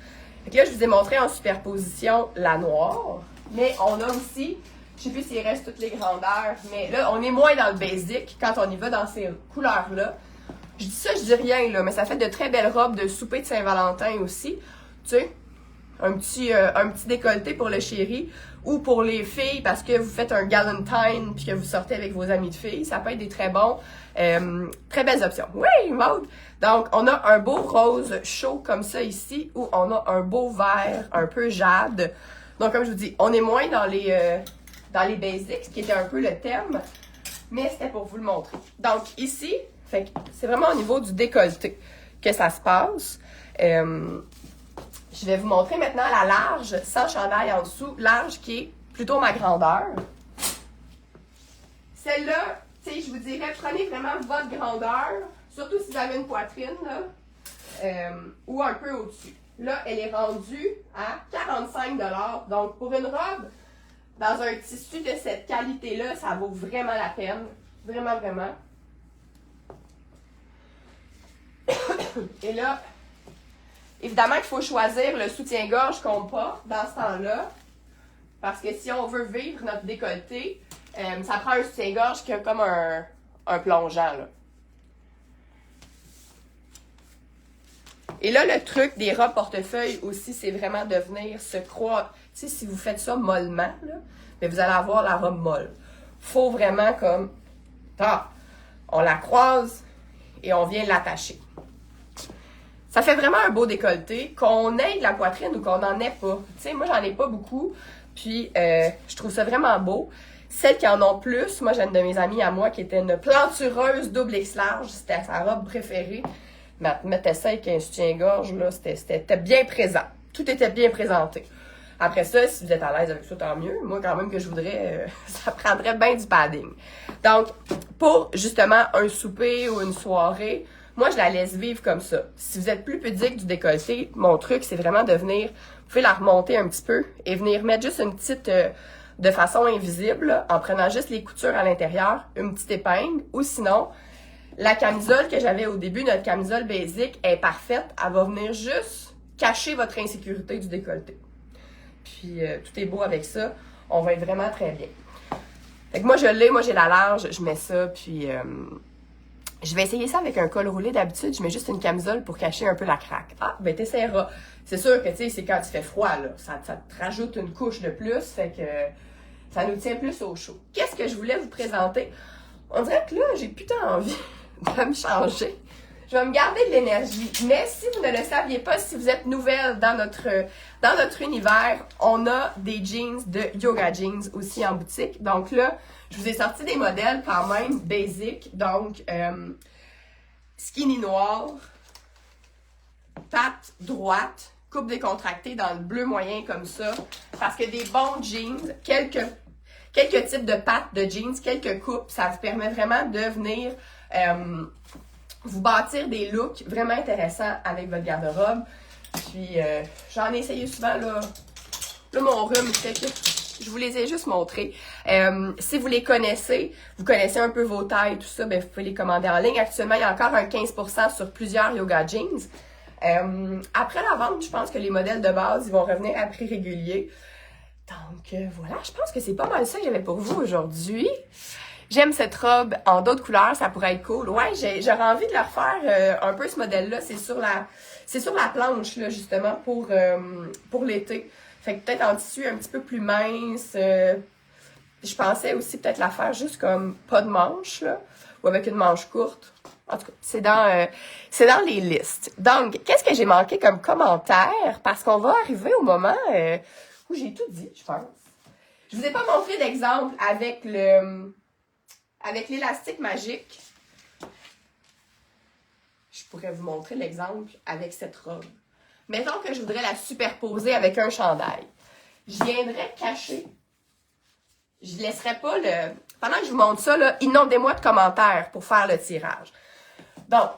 Fait que là, je vous ai montré en superposition la noire, mais on a aussi... Je sais plus s'il reste toutes les grandeurs, mais là, on est moins dans le basic quand on y va dans ces couleurs-là. Je dis ça, je dis rien, là, mais ça fait de très belles robes de souper de Saint-Valentin aussi. Tu sais, un petit décolleté pour le chéri ou pour les filles parce que vous faites un galentine puis que vous sortez avec vos amis de filles. Ça peut être des très bons, très belles options. Oui, Maude! Donc, on a un beau rose chaud comme ça ici ou on a un beau vert un peu jade. Donc, comme je vous dis, on est moins dans les basics, qui était un peu le thème, mais c'était pour vous le montrer. Donc, ici, fait que c'est vraiment au niveau du décolleté que ça se passe. Je vais vous montrer maintenant la large, sans chandail en dessous, large qui est plutôt ma grandeur. Celle-là, tu sais, je vous dirais, prenez vraiment votre grandeur, surtout si vous avez une poitrine, là, ou un peu au-dessus. Là, elle est rendue à 45 $. Donc, pour une robe, dans un tissu de cette qualité-là, ça vaut vraiment la peine. Vraiment, vraiment. Et là, évidemment qu'il faut choisir le soutien-gorge qu'on porte dans ce temps-là. Parce que si on veut vivre notre décolleté, ça prend un soutien-gorge qui a comme un plongeant, là. Et là, le truc des robes portefeuille aussi, c'est vraiment de venir se croire. Tu sais, si vous faites ça mollement, là, mais vous allez avoir la robe molle. Faut vraiment comme, on la croise et on vient l'attacher. Ça fait vraiment un beau décolleté, qu'on ait de la poitrine ou qu'on n'en ait pas. Tu sais, moi, j'en ai pas beaucoup, puis je trouve ça vraiment beau. Celles qui en ont plus, moi, j'ai une de mes amies à moi qui était une plantureuse double X large, c'était sa robe préférée. Mettait ça avec un soutien-gorge, là, c'était bien présent. Tout était bien présenté. Après ça, si vous êtes à l'aise avec ça, tant mieux. Moi, quand même, que je voudrais, ça prendrait bien du padding. Donc, pour, justement, un souper ou une soirée, moi, je la laisse vivre comme ça. Si vous êtes plus pudique du décolleté, mon truc, c'est vraiment de venir, vous pouvez la remonter un petit peu et venir mettre juste une petite, de façon invisible, là, en prenant juste les coutures à l'intérieur, une petite épingle, ou sinon, la camisole que j'avais au début, notre camisole basique, est parfaite. Elle va venir juste cacher votre insécurité du décolleté. Puis, tout est beau avec ça. On va être vraiment très bien. Fait que moi, je l'ai. Moi, j'ai la large. Je mets ça. Puis, je vais essayer ça avec un col roulé. D'habitude, je mets juste une camisole pour cacher un peu la craque. Ah, ben, t'essaieras. C'est sûr que, tu sais, c'est quand il fait froid, là. Ça te rajoute une couche de plus. Fait que ça nous tient plus au chaud. Qu'est-ce que je voulais vous présenter? On dirait que là, j'ai putain envie de me changer. Je vais me garder de l'énergie. Mais si vous ne le saviez pas, si vous êtes nouvelle dans notre univers, on a des jeans de Yoga Jeans aussi en boutique. Donc là, je vous ai sorti des modèles quand même basic. Donc, skinny noir, patte droite, coupe décontractée dans le bleu moyen comme ça. Parce que des bons jeans, quelques types de pattes de jeans, quelques coupes, ça vous permet vraiment de venir vous bâtir des looks vraiment intéressants avec votre garde-robe. Puis, j'en ai essayé souvent, là. Là, mon rhume fait que je vous les ai juste montrés. Si vous les connaissez, vous connaissez un peu vos tailles, tout ça, ben, vous pouvez les commander en ligne. Actuellement, il y a encore un 15% sur plusieurs Yoga Jeans. Après la vente, je pense que les modèles de base, ils vont revenir à prix régulier. Donc, voilà, je pense que c'est pas mal ça que j'avais pour vous aujourd'hui. J'aime cette robe en d'autres couleurs, ça pourrait être cool. Ouais, j'aurais envie de leur faire un peu ce modèle-là. C'est sur la planche, là, justement, pour l'été. Fait que peut-être en tissu un petit peu plus mince. Je pensais aussi peut-être la faire juste comme pas de manche, là, ou avec une manche courte. En tout cas, c'est dans les listes. Donc, qu'est-ce que j'ai manqué comme commentaire? Parce qu'on va arriver au moment où j'ai tout dit, je pense. Je vous ai pas montré d'exemple avec l'élastique magique. Je pourrais vous montrer l'exemple avec cette robe. Mettons que je voudrais la superposer avec un chandail. Je viendrais cacher. Je ne laisserai pas le... Pendant que je vous montre ça, là, inondez-moi de commentaires pour faire le tirage. Donc,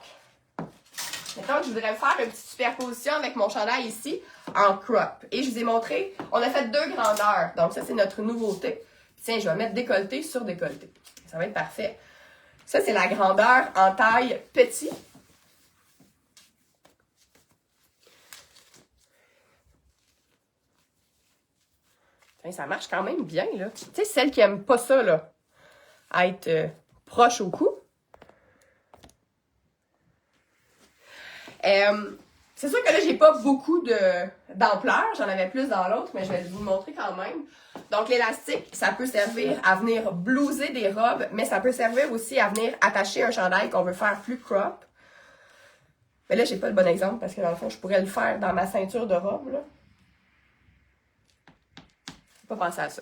mettons que je voudrais faire une petite superposition avec mon chandail ici en crop. Et je vous ai montré, on a fait 2 grandeurs. Donc, ça, c'est notre nouveauté. Tiens, je vais mettre décolleté sur décolleté. Ça va être parfait. Ça, c'est la grandeur en taille petit. Ça marche quand même bien, là. Tu sais, celles qui n'aiment pas ça, là, être proche au cou. C'est sûr que là, j'ai pas beaucoup d'ampleur. J'en avais plus dans l'autre, mais je vais vous le montrer quand même. Donc, l'élastique, ça peut servir à venir blouser des robes, mais ça peut servir aussi à venir attacher un chandail qu'on veut faire plus crop. Mais là, j'ai pas le bon exemple parce que dans le fond, je pourrais le faire dans ma ceinture de robe, là. Faut pas penser à ça.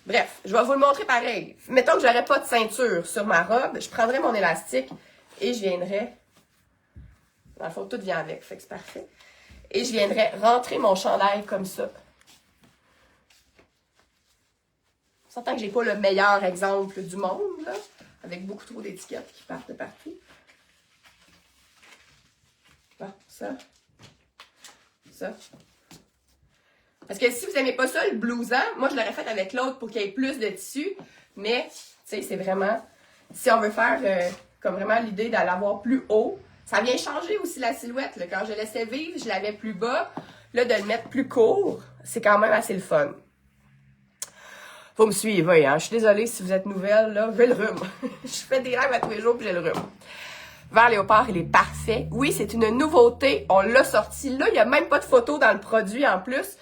Bref, je vais vous le montrer pareil. Mettons que j'aurais pas de ceinture sur ma robe, je prendrais mon élastique et je viendrais... Dans le fond, tout vient avec, fait que c'est parfait. Et je viendrais rentrer mon chandail comme ça. S'entend que j'ai pas le meilleur exemple du monde, là, avec beaucoup trop d'étiquettes qui partent de partout. Bon, ça. Parce que si vous n'aimez pas ça, le blouson, moi je l'aurais fait avec l'autre pour qu'il y ait plus de tissu. Mais, tu sais, c'est vraiment... Si on veut faire comme vraiment l'idée d'aller avoir plus haut, ça vient changer aussi la silhouette. Là. Quand je laissais vivre, je l'avais plus bas. Là, de le mettre plus court, c'est quand même assez le fun. Faut me suivre, hein. Je suis désolée si vous êtes nouvelle, là. J'ai le rhume. Je fais des lives à tous les jours puis j'ai le rhume. Vert léopard, il est parfait. Oui, c'est une nouveauté. On l'a sorti. Là, il n'y a même pas de photo dans le produit en plus.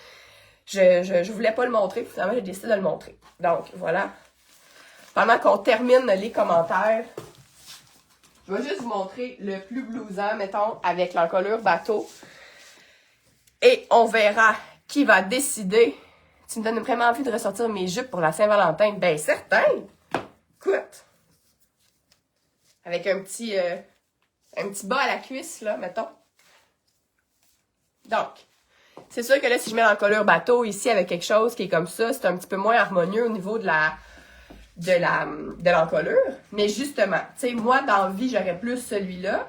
Je voulais pas le montrer, puis finalement, j'ai décidé de le montrer. Donc, voilà. Pendant qu'on termine les commentaires, je vais juste vous montrer le plus blousant, mettons, avec l'encolure bateau. Et on verra qui va décider. Tu me donnes vraiment envie de ressortir mes jupes pour la Saint-Valentin? Ben, certain! Écoute! Avec un petit bas à la cuisse, là, mettons. Donc, c'est sûr que là, si je mets l'encolure bateau ici avec quelque chose qui est comme ça, c'est un petit peu moins harmonieux au niveau de l'encolure. Mais justement, tu sais, moi, dans la vie, j'aurais plus celui-là.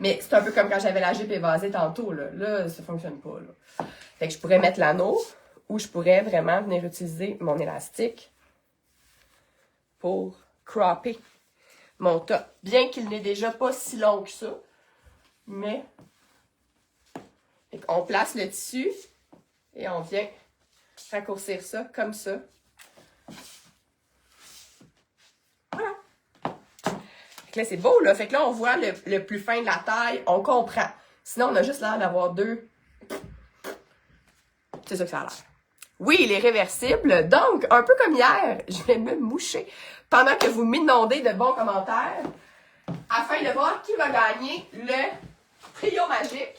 Mais c'est un peu comme quand j'avais la jupe évasée tantôt, là. Là, ça fonctionne pas, là. Fait que je pourrais mettre l'anneau ou je pourrais vraiment venir utiliser mon élastique pour cropper mon top. Bien qu'il n'est déjà pas si long que ça. Mais on place le tissu et on vient raccourcir ça comme ça. Voilà. Fait que là, c'est beau, là. Fait que là, on voit le plus fin de la taille. On comprend. Sinon, on a juste l'air d'avoir deux. C'est ça que ça a l'air. Oui, il est réversible. Donc, un peu comme hier, je vais me moucher pendant que vous m'inondez de bons commentaires afin de voir qui va gagner le trio magique.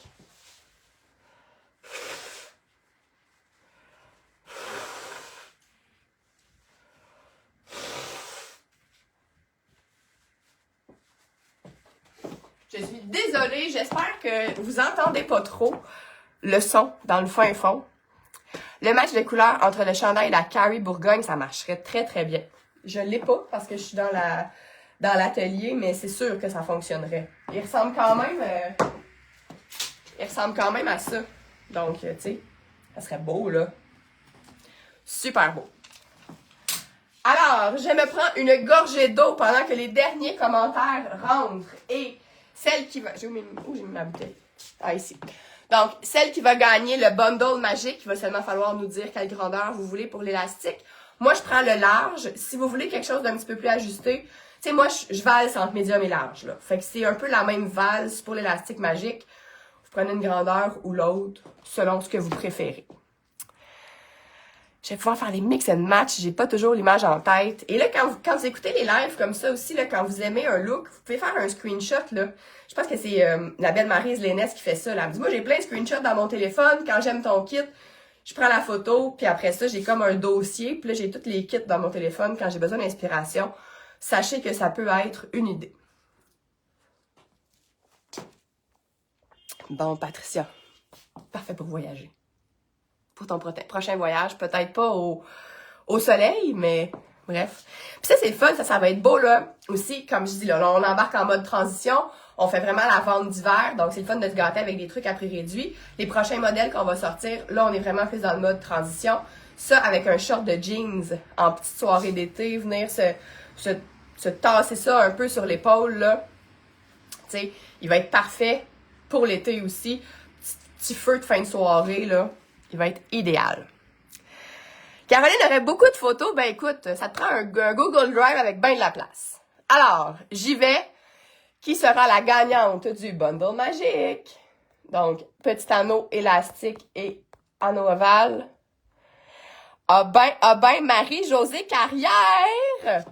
Je suis désolée, j'espère que vous entendez pas trop le son dans le fin fond. Le match de couleurs entre le chandail et la Carrie Bourgogne, ça marcherait très très bien. Je l'ai pas parce que je suis dans l'atelier, mais c'est sûr que ça fonctionnerait. Il ressemble quand même à ça. Donc, tu sais, ça serait beau, là. Super beau. Alors, je me prends une gorgée d'eau pendant que les derniers commentaires rentrent. Et celle qui va... J'ai mis ma bouteille. Ah, ici. Donc, celle qui va gagner le bundle magique, il va seulement falloir nous dire quelle grandeur vous voulez pour l'élastique. Moi, je prends le large. Si vous voulez quelque chose d'un petit peu plus ajusté, tu sais, moi, je valse entre médium et large, là. Fait que c'est un peu la même valse pour l'élastique magique. Vous prenez une grandeur ou l'autre, selon ce que vous préférez. Je vais pouvoir faire les mix and match. J'ai pas toujours l'image en tête. Et là, quand vous écoutez les lives comme ça aussi, là, quand vous aimez un look, vous pouvez faire un screenshot, là. Je pense que c'est la belle Maryse Lénès qui fait ça, là. Elle me dit, moi, j'ai plein de screenshots dans mon téléphone. Quand j'aime ton kit, je prends la photo, puis après ça, j'ai comme un dossier. Puis là, j'ai tous les kits dans mon téléphone quand j'ai besoin d'inspiration. Sachez que ça peut être une idée. Bon, Patricia. Parfait pour voyager. Pour ton prochain voyage, peut-être pas au soleil, mais bref. Puis ça, c'est le fun, ça va être beau, là, aussi, comme je dis, là, on embarque en mode transition, on fait vraiment la vente d'hiver, donc c'est le fun de se gâter avec des trucs à prix réduit. Les prochains modèles qu'on va sortir, là, on est vraiment plus dans le mode transition. Ça, avec un short de jeans en petite soirée d'été, venir se tasser ça un peu sur l'épaule, là, tu sais, il va être parfait pour l'été aussi. Petit feu de fin de soirée, là. Il va être idéal. Caroline aurait beaucoup de photos. Ben écoute, ça te prend un Google Drive avec bien de la place. Alors, j'y vais. qui sera la gagnante du bundle magique. Donc, petit anneau élastique et anneau ovale. Ah ben, Marie-Josée Carrière!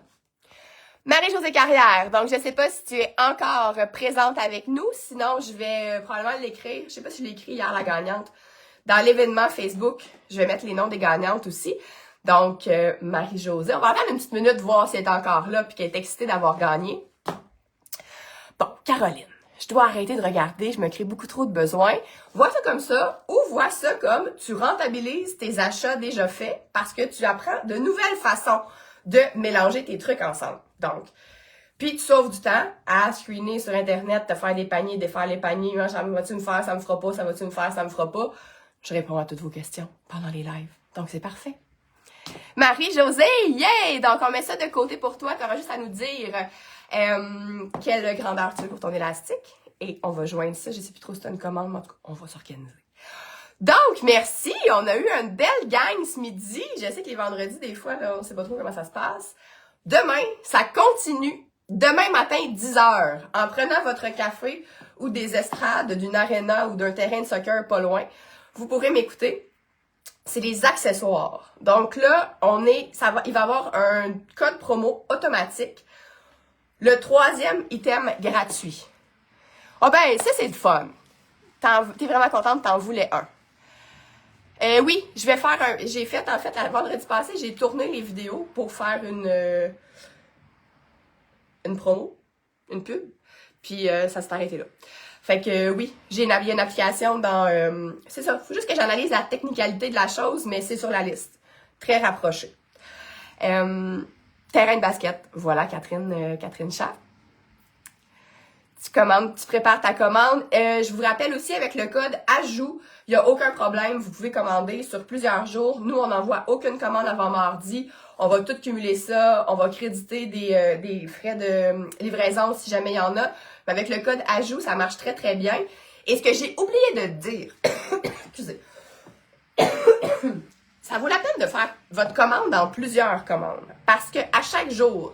Marie-Josée Carrière, donc je sais pas si tu es encore présente avec nous, sinon je vais probablement l'écrire, je sais pas si je l'ai écrit hier la gagnante, dans l'événement Facebook, je vais mettre les noms des gagnantes aussi. Donc, Marie-Josée, on va attendre une petite minute, voir si elle est encore là puis qu'elle est excitée d'avoir gagné. Bon, Caroline, je dois arrêter de regarder, je me crée beaucoup trop de besoins. Vois ça comme ça ou vois ça comme tu rentabilises tes achats déjà faits parce que tu apprends de nouvelles façons de mélanger tes trucs ensemble. Donc, puis tu sauves du temps à screener sur Internet, te faire des paniers, défaire les paniers, ça va-tu me faire, ça me fera pas, ça va-tu me faire, ça me fera pas. Je réponds à toutes vos questions pendant les lives. Donc, c'est parfait. Marie-Josée, yeah! Donc, on met ça de côté pour toi. Tu auras juste à nous dire quelle grandeur tu veux pour ton élastique. Et on va joindre ça. Je sais plus trop si c'est une commande, mais en tout cas, on va s'organiser. Donc, merci! On a eu une belle gang ce midi. Je sais que les vendredis, des fois, là, on sait pas trop comment ça se passe. Demain, ça continue. Demain matin, 10h, en prenant votre café ou des estrades d'une aréna ou d'un terrain de soccer pas loin, vous pourrez m'écouter. C'est les accessoires. Donc là, il va y avoir un code promo automatique. Le 3e item gratuit. Ah ben, ça c'est le fun. T'es vraiment contente, t'en voulais un. Oui, je vais faire un... J'ai fait, en fait, vendredi passé, j'ai tourné les vidéos pour faire une promo, une pub. Puis ça s'est arrêté là. Fait que oui, il y a une application dans... c'est ça, faut juste que j'analyse la technicalité de la chose, mais c'est sur la liste. Très rapproché. Terrain de basket. Voilà, Catherine Chat. Tu prépares ta commande. Je vous rappelle aussi avec le code AJOUT, il n'y a aucun problème. Vous pouvez commander sur plusieurs jours. Nous, on n'envoie aucune commande avant mardi. On va tout cumuler ça. On va créditer des frais de livraison si jamais il y en a. Mais avec le code AJOUT, ça marche très, très bien. Et ce que j'ai oublié de dire, excusez, ça vaut la peine de faire votre commande dans plusieurs commandes. Parce que à chaque jour,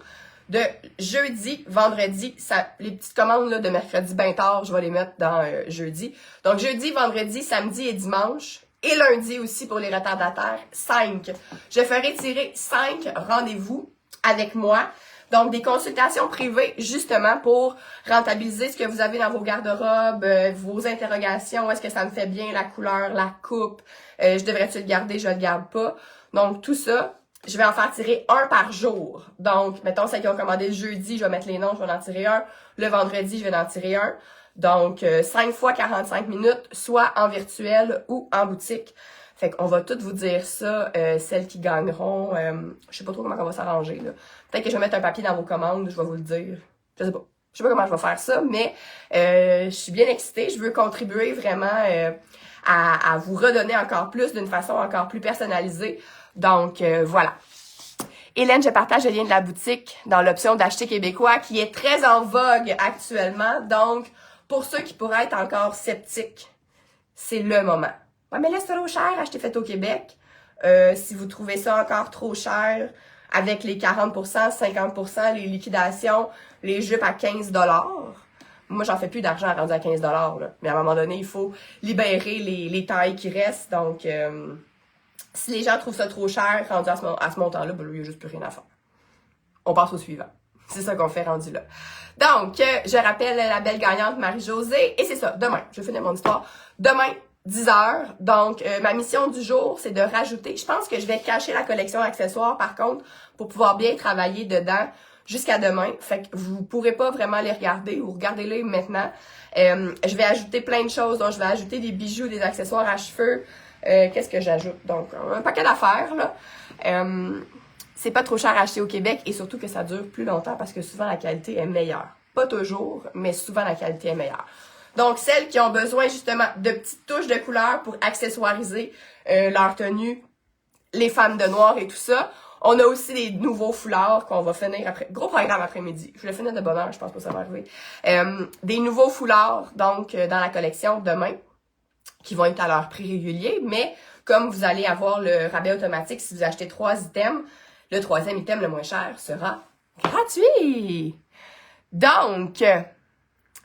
de jeudi, vendredi, les petites commandes là, de mercredi bien tard, je vais les mettre dans jeudi. Donc jeudi, vendredi, samedi et dimanche. Et lundi aussi pour les retardataires, 5. Je ferai tirer 5 rendez-vous avec moi. Donc, des consultations privées, justement, pour rentabiliser ce que vous avez dans vos garde-robes, vos interrogations, est-ce que ça me fait bien, la couleur, la coupe, je devrais-tu le garder, je le garde pas. Donc, tout ça, je vais en faire tirer un par jour. Donc, mettons, celles qui ont commandé le jeudi, je vais mettre les noms, je vais en tirer un. Le vendredi, je vais en tirer un. Donc, 5 fois 45 minutes, soit en virtuel ou en boutique. Fait qu'on va toutes vous dire ça, celles qui gagneront. Je sais pas trop comment on va s'arranger, là. Peut-être que je vais mettre un papier dans vos commandes, je vais vous le dire. Je sais pas. Je sais pas comment je vais faire ça, mais je suis bien excitée. Je veux contribuer vraiment à vous redonner encore plus d'une façon encore plus personnalisée. Donc, voilà. Hélène, je partage le lien de la boutique dans l'option d'acheter québécois qui est très en vogue actuellement. Donc, pour ceux qui pourraient être encore sceptiques, c'est le moment. Ouais, mais là, c'est trop cher, acheter fait au Québec. Si vous trouvez ça encore trop cher, avec les 40%, 50%, les liquidations, les jupes à 15 $. Moi, j'en fais plus d'argent rendu à 15 $, là. Mais à un moment donné, il faut libérer les tailles qui restent. Donc, si les gens trouvent ça trop cher, rendu à ce montant-là, ben, il n'y a juste plus rien à faire. On passe au suivant. C'est ça qu'on fait rendu là. Donc, je rappelle la belle gagnante Marie-Josée. Et c'est ça, demain, je vais finir mon histoire. Demain, 10h. Donc, ma mission du jour, c'est de rajouter. Je pense que je vais cacher la collection accessoires, par contre, pour pouvoir bien travailler dedans jusqu'à demain. Fait que vous pourrez pas vraiment les regarder ou regardez-les maintenant. Je vais ajouter plein de choses. Donc, je vais ajouter des bijoux, des accessoires à cheveux. Qu'est-ce que j'ajoute? Donc, un paquet d'affaires, là. C'est pas trop cher à acheter au Québec et surtout que ça dure plus longtemps parce que souvent la qualité est meilleure. Pas toujours, mais souvent la qualité est meilleure. Donc, celles qui ont besoin justement de petites touches de couleur pour accessoiriser leur tenue, les femmes de noir et tout ça. On a aussi des nouveaux foulards qu'on va finir après. Gros programme après-midi. Je vais le finir de bonne heure, je pense pas que ça va arriver. Des nouveaux foulards, donc, dans la collection demain, qui vont être à leur prix régulier, mais comme vous allez avoir le rabais automatique si vous achetez 3 items, le 3e item le moins cher sera gratuit. Donc,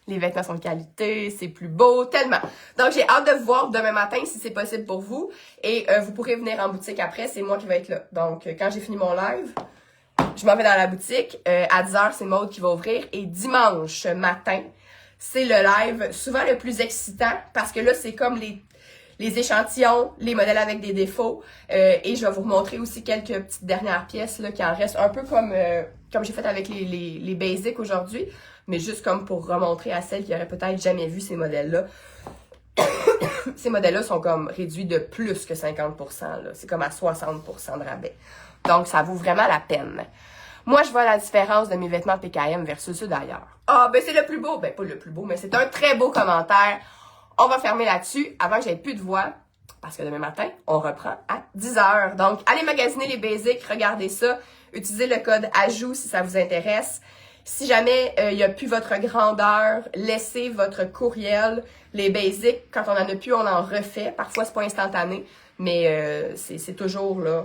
Les vêtements sont de qualité, c'est plus beau, tellement. Donc, j'ai hâte de vous voir demain matin si c'est possible pour vous. Et vous pourrez venir en boutique après, c'est moi qui vais être là. Donc, quand j'ai fini mon live, je m'en vais dans la boutique. À 10h, c'est Maude qui va ouvrir. Et dimanche matin, c'est le live souvent le plus excitant parce que là, c'est comme les échantillons, les modèles avec des défauts. Et je vais vous montrer aussi quelques petites dernières pièces là, qui en restent un peu comme j'ai fait avec les basics aujourd'hui. Mais juste comme pour remontrer à celles qui auraient peut-être jamais vu ces modèles-là. Ces modèles-là sont comme réduits de plus que 50%. C'est comme à 60% de rabais. Donc, ça vaut vraiment la peine. Moi, je vois la différence de mes vêtements PKM versus ceux d'ailleurs. Ah, ben c'est le plus beau. Ben, pas le plus beau, mais c'est un très beau commentaire. On va fermer là-dessus avant que j'aie plus de voix. Parce que demain matin, on reprend à 10h. Donc, allez magasiner les basics, regardez ça. Utilisez le code AJOUT si ça vous intéresse. Si jamais il n'y a plus votre grandeur, laissez votre courriel. Les basics, quand on en a plus, on en refait. Parfois, c'est pas instantané, mais c'est toujours là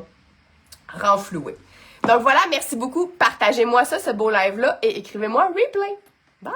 renfloué. Donc voilà, merci beaucoup. Partagez-moi ça, ce beau live-là, et écrivez-moi un replay. Bye!